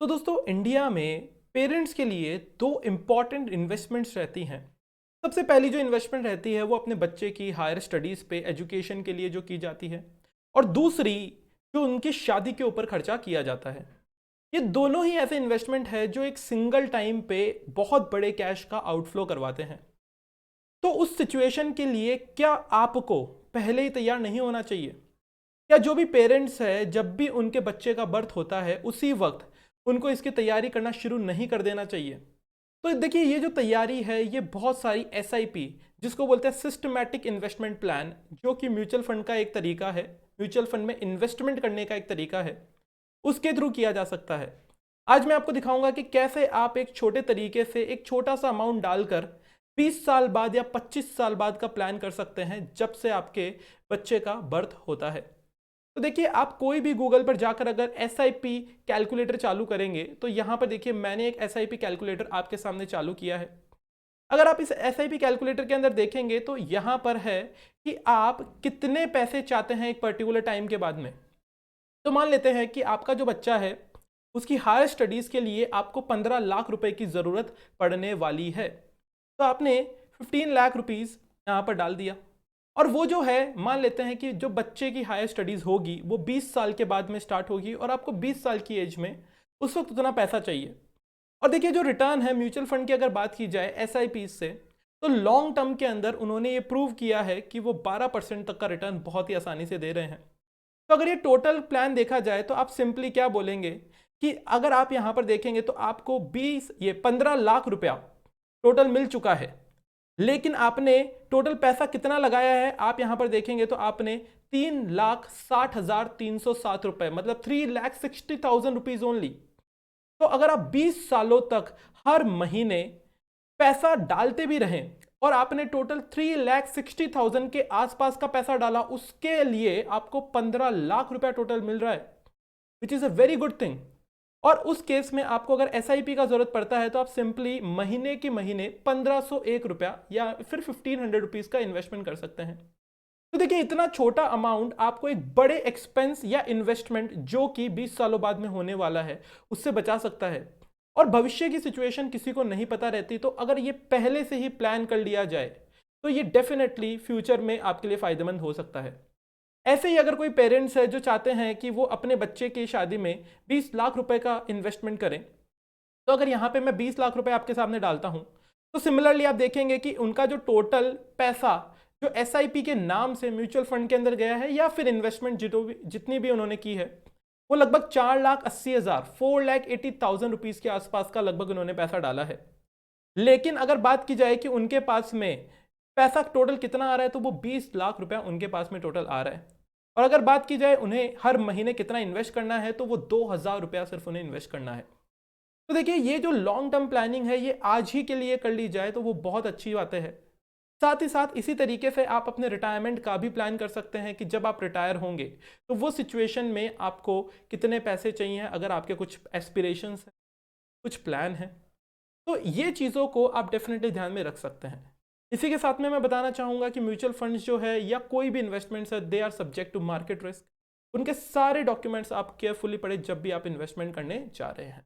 तो दोस्तों इंडिया में पेरेंट्स के लिए दो इम्पॉर्टेंट इन्वेस्टमेंट्स रहती हैं। सबसे पहली जो इन्वेस्टमेंट रहती है वो अपने बच्चे की हायर स्टडीज़ पे एजुकेशन के लिए जो की जाती है, और दूसरी जो उनकी शादी के ऊपर खर्चा किया जाता है। ये दोनों ही ऐसे इन्वेस्टमेंट है जो एक सिंगल टाइम पे बहुत बड़े कैश का आउटफ्लो करवाते हैं। तो उस सिचुएशन के लिए क्या आपको पहले ही तैयार नहीं होना चाहिए? क्या जो भी पेरेंट्स है जब भी उनके बच्चे का बर्थ होता है उसी वक्त उनको इसकी तैयारी करना शुरू नहीं कर देना चाहिए? तो देखिए, ये जो तैयारी है ये बहुत सारी एसआईपी, जिसको बोलते हैं सिस्टमैटिक इन्वेस्टमेंट प्लान, जो कि म्यूचुअल फंड का एक तरीका है, म्यूचुअल फंड में इन्वेस्टमेंट करने का एक तरीका है, उसके थ्रू किया जा सकता है। आज मैं आपको दिखाऊंगा कि कैसे आप एक छोटे तरीके से एक छोटा सा अमाउंट डालकर 20 साल बाद या 25 साल बाद का प्लान कर सकते हैं, जब से आपके बच्चे का बर्थ होता है। तो देखिए, आप कोई भी गूगल पर जाकर अगर एसआईपी कैलकुलेटर चालू करेंगे तो यहां पर देखिए मैंने एक एसआईपी कैलकुलेटर आपके सामने चालू किया है। अगर आप इस एसआईपी कैलकुलेटर के अंदर देखेंगे तो यहां पर है कि आप कितने पैसे चाहते हैं एक पर्टिकुलर टाइम के बाद में। तो मान लेते हैं कि आपका जो बच्चा है उसकी हायर स्टडीज के लिए आपको 15 लाख रुपए की जरूरत पड़ने वाली है। तो आपने 15 लाख रुपीज यहां पर डाल दिया, और वो जो है मान लेते हैं कि जो बच्चे की हायर स्टडीज होगी वो 20 साल के बाद में स्टार्ट होगी, और आपको 20 साल की एज में उस वक्त उतना पैसा चाहिए। और देखिए, जो रिटर्न है म्यूचुअल फंड की अगर बात की जाए एसआईपी से, तो लॉन्ग टर्म के अंदर उन्होंने ये प्रूव किया है कि वो 12% तक का रिटर्न बहुत ही आसानी से दे रहे हैं। तो अगर ये टोटल प्लान देखा जाए तो आप सिंपली क्या बोलेंगे कि अगर आप यहां पर देखेंगे तो आपको 15 लाख रुपया टोटल मिल चुका है, लेकिन आपने टोटल पैसा कितना लगाया है आप यहां पर देखेंगे तो आपने 3,60,307 रुपए, मतलब 3,60,000 रुपीज ओनली। तो अगर आप 20 सालों तक हर महीने पैसा डालते भी रहें और आपने टोटल 3,60,000 के आसपास का पैसा डाला, उसके लिए आपको 15 लाख रुपया टोटल मिल रहा है, which is a very good thing. और उस केस में आपको अगर एसआईपी का जरूरत पड़ता है तो आप सिंपली महीने के महीने 1501 रुपया या फिर 1500 रुपीज का इन्वेस्टमेंट कर सकते हैं। तो देखिए, इतना छोटा अमाउंट आपको एक बड़े एक्सपेंस या इन्वेस्टमेंट जो कि 20 सालों बाद में होने वाला है उससे बचा सकता है। और भविष्य की सिचुएशन किसी को नहीं पता रहती, तो अगर ये पहले से ही प्लान कर लिया जाए तो ये डेफिनेटली फ्यूचर में आपके लिए फायदेमंद हो सकता है। ऐसे ही अगर कोई पेरेंट्स है जो चाहते हैं कि वो अपने बच्चे की शादी में 20 लाख रुपए का इन्वेस्टमेंट करें, तो अगर यहाँ पे मैं 20 लाख रुपए आपके सामने डालता हूँ तो सिमिलरली आप देखेंगे कि उनका जो टोटल पैसा जो एसआईपी के नाम से म्यूचुअल फंड के अंदर गया है या फिर इन्वेस्टमेंट जितनी भी उन्होंने की है, वो लगभग 4,80,000 4,80,000 रुपीज के आसपास का लगभग उन्होंने पैसा डाला है। लेकिन अगर बात की जाए कि उनके पास में पैसा टोटल कितना आ रहा है, तो वो 20 लाख रुपया उनके पास में टोटल आ रहा है। और अगर बात की जाए उन्हें हर महीने कितना इन्वेस्ट करना है, तो वो 2,000 रुपया सिर्फ उन्हें इन्वेस्ट करना है। तो देखिए, ये जो लॉन्ग टर्म प्लानिंग है ये आज ही के लिए कर ली जाए तो वो बहुत अच्छी बातें हैं। साथ ही साथ इसी तरीके से आप अपने रिटायरमेंट का भी प्लान कर सकते हैं कि जब आप रिटायर होंगे तो वो सिचुएशन में आपको कितने पैसे चाहिए, अगर आपके कुछ एस्पिरेशंस हैं, कुछ प्लान है, तो ये चीज़ों को आप डेफिनेटली ध्यान में रख सकते हैं। इसी के साथ में मैं बताना चाहूँगा कि म्यूचुअल फंड्स जो है या कोई भी इन्वेस्टमेंट्स है, they are subject to market risk. उनके सारे डॉक्यूमेंट्स आप केयरफुली पढ़े जब भी आप इन्वेस्टमेंट करने जा रहे हैं।